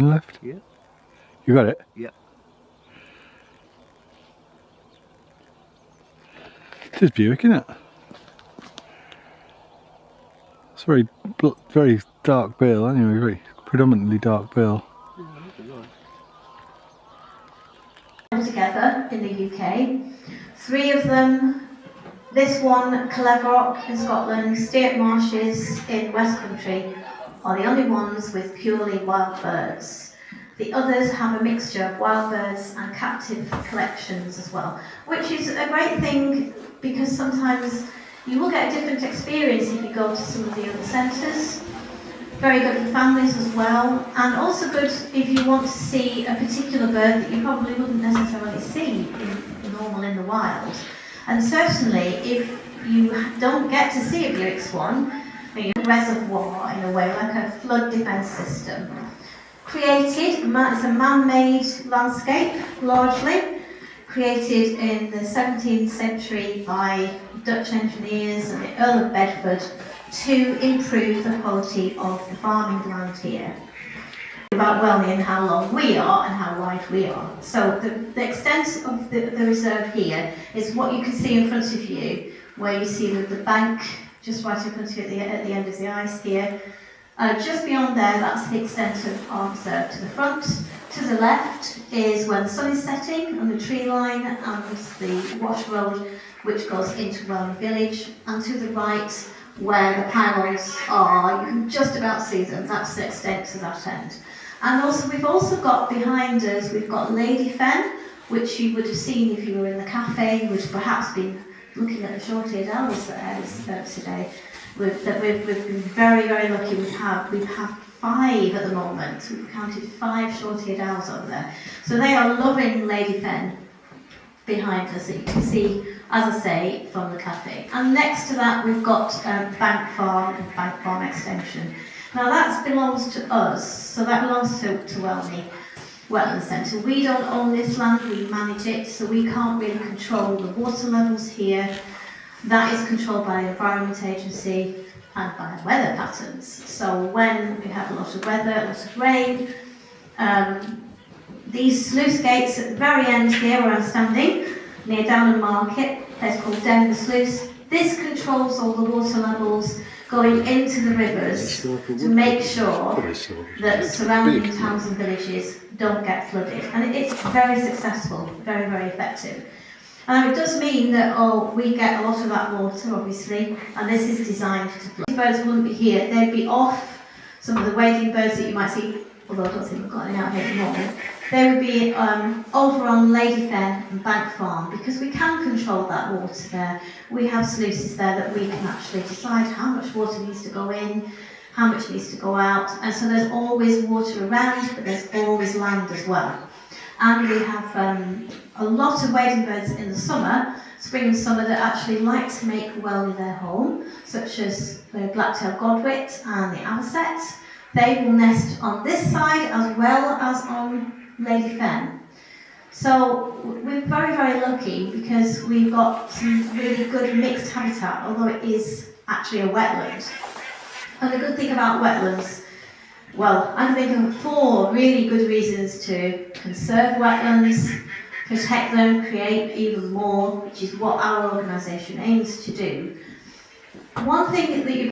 in left? Yeah. You got it? Yeah. It is Buick, isn't it? It's very dark bill anyway, very predominantly dark bill. Together in the UK, 3 of them, this one, Cleverock in Scotland, Steart Marshes in West Country, are the only ones with purely wild birds. The others have a mixture of wild birds and captive collections as well, which is a great thing because sometimes you will get a different experience if you go to some of the other centres. Very good for families as well, and also good if you want to see a particular bird that you probably wouldn't necessarily see normal in the wild. And certainly if you don't get to see a Buick swan, a reservoir in a way, like a flood defence system. Created, it's a man-made landscape, largely, created in the 17th century by Dutch engineers and the Earl of Bedford to improve the quality of the farming land here. About Welney and how long we are and how wide we are. So the extent of the reserve here is what you can see in front of you, where you see the bank just right in front of you at the end of the ice here. Just beyond there, that's the extent of our reserve to the front. To the left is where the sun is setting and the tree line and the wash road which goes into Welney village, and to the right where the pylons are, you can just about see them, that's the extent to that end. And also we've also got behind us, we've got Lady Fen, which you would have seen if you were in the cafe, you would have perhaps been looking at the short-eared owls that are today. We've been very, very lucky. We have 5 at the moment. We've counted 5 short-eared owls over there. So they are loving Lady Fen behind us, that you can see, as I say, from the cafe. And next to that we've got Bank Farm and Bank Farm Extension. Now that belongs to us, so that belongs to Welney Wetland Centre. We don't own this land, we manage it, so we can't really control the water levels here. That is controlled by the Environment Agency and by weather patterns. So when we have a lot of weather, a lot of rain, these sluice gates at the very end here where I'm standing, near Downham Market, a place called Denver Sluice, this controls all the water levels going into the rivers to make sure that surrounding towns and villages don't get flooded. And it's very successful, very, very effective. It does mean that we get a lot of that water, obviously, and this is designed to flood. These birds wouldn't be here, they'd be off. Some of the wading birds that you might see, although I don't think we've got any out here anymore, they would be over on Lady Fen and Bank Farm, because we can control that water there. We have sluices there that we can actually decide how much water needs to go in, how much needs to go out, and so there's always water around, but there's always land as well. And we have a lot of wading birds in the summer, spring and summer, that actually like to make Welney their home, such as the black-tailed godwit and the avocet. They will nest on this side as well as on Lady Fen. So we're very, very lucky because we've got some really good mixed habitat, although it is actually a wetland. And the good thing about wetlands, well, I'm thinking of 4 really good reasons to conserve wetlands, protect them, create even more, which is what our organisation aims to do. One thing that you